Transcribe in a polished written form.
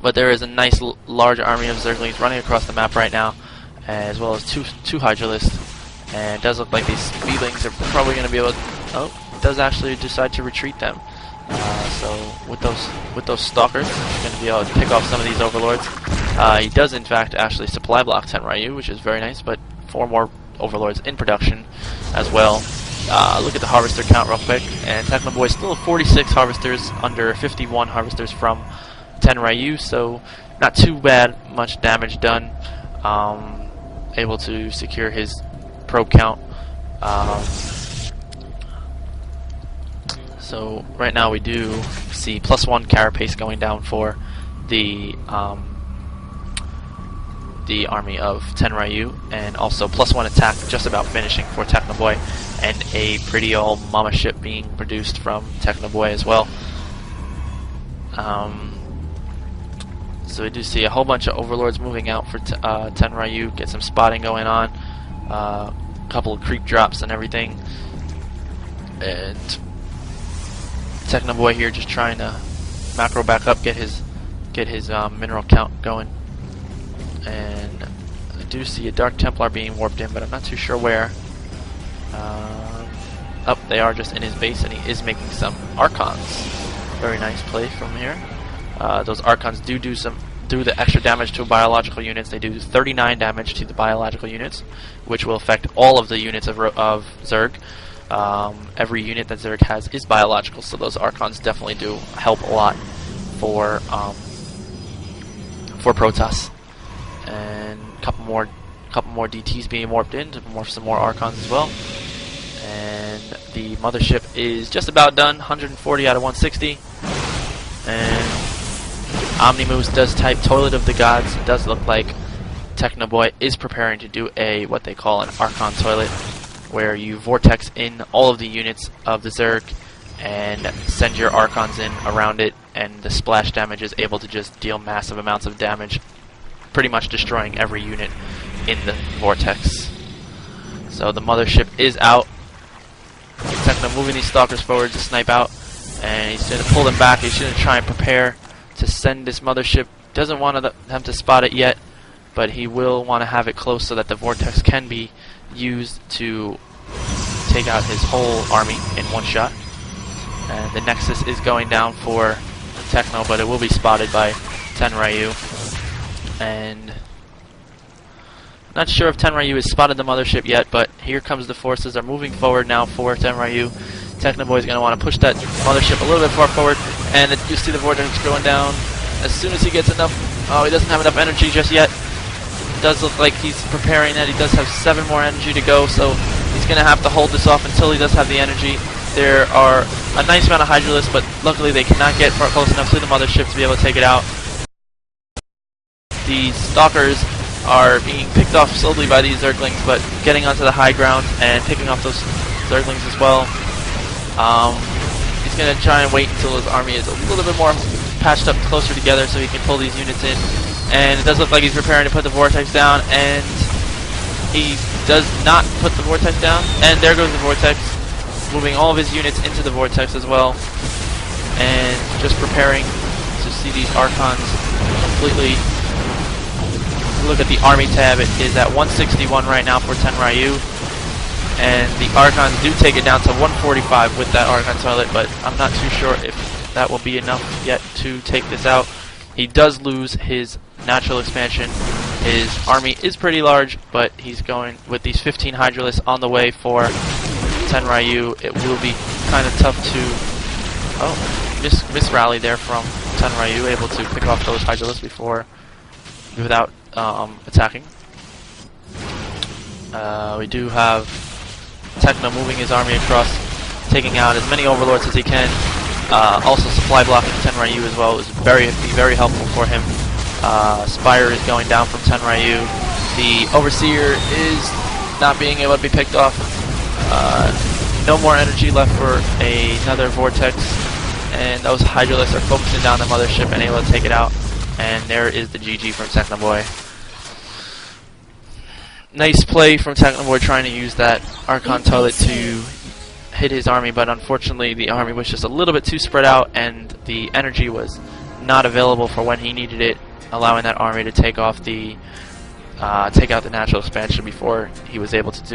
But there is a nice large army of Zerglings running across the map right now, as well as two Hydralisks. And it does look like these Speedlings are probably going to be able to... Oh, it does actually decide to retreat them. So with those Stalkers, he's going to be able to pick off some of these Overlords. He does in fact actually supply block TenryuRH, which is very nice, but 4 more Overlords in production as well. Look at the Harvester count real quick, and TechnoBoy still 46 Harvesters under 51 Harvesters from TenryuRH, so not too bad, much damage done. Able to secure his probe count. So right now we do see +1 carapace going down for the army of TenryuRH, and also +1 attack just about finishing for TechnoBoy, and a pretty old mama ship being produced from TechnoBoy as well. So we do see a whole bunch of Overlords moving out for TenryuRH, get some spotting going on, a couple of creep drops and everything, and TechnoBoy here just trying to macro back up, get his mineral count going. And I do see a Dark Templar being warped in, but I'm not too sure where. Up, they are just in his base, and he is making some Archons. Very nice play from here. Those Archons do the extra damage to biological units. They do 39 damage to the biological units, which will affect all of the units of Zerg. Every unit that Zerg has is biological, so those Archons definitely do help a lot for Protoss. And a couple more DTs being warped in to morph some more Archons as well. And the mothership is just about done, 140 out of 160. And Omnimoose does type Toilet of the Gods. It does look like TechnoBoy is preparing to do what they call an Archon Toilet, where you vortex in all of the units of the Zerg and send your Archons in around it, and the splash damage is able to just deal massive amounts of damage, pretty much destroying every unit in the vortex. So the mothership is out. Techno moving these Stalkers forward to snipe out, and he's going to pull them back. He's going to try and prepare to send this mothership. Doesn't want them to spot it yet, but he will want to have it close so that the vortex can be used to take out his whole army in one shot. And the Nexus is going down for Techno, but it will be spotted by TenryuRH. And not sure if TenryuRH has spotted the mothership yet, but here comes the forces are moving forward now for TenryuRH. TechnoBoy is going to want to push that mothership a little bit far forward, and you see the vortex going down as soon as he gets enough. Oh, he doesn't have enough energy just yet. It does look like he's preparing that. He does have 7 more energy to go, so he's going to have to hold this off until he does have the energy. There are a nice amount of Hydralisks, but luckily they cannot get far close enough to the mothership to be able to take it out. These Stalkers are being picked off slowly by these Zerglings, but getting onto the high ground and picking off those Zerglings as well. He's going to try and wait until his army is a little bit more patched up closer together so he can pull these units in. And it does look like he's preparing to put the vortex down, and he does not put the vortex down. And there goes the vortex, moving all of his units into the vortex as well. And just preparing to see these Archons completely. Look at the army tab, it is at 161 right now for TenryuRH. And the Archons do take it down to 145 with that Archon Toilet, but I'm not too sure if that will be enough yet to take this out. He does lose his natural expansion. His army is pretty large, but he's going with these 15 Hydralisks on the way for TenryuRH. It will be kind of tough to... Oh, miss rally there from TenryuRH, able to pick off those Hydralisks without attacking. We do have Techno moving his army across, taking out as many Overlords as he can. Also supply blocking TenryuRH as well is very helpful for him. Spire is going down from TenryuRH. The Overseer is not being able to be picked off. No more energy left for another Vortex, and those Hydralisks are focusing down the mothership and able to take it out. And there is the GG from TechnoBoy. Nice play from TechnoBoy trying to use that Archon Toilet to hit his army, but unfortunately the army was just a little bit too spread out and the energy was not available for when he needed it, allowing that army to take out the natural expansion before he was able to do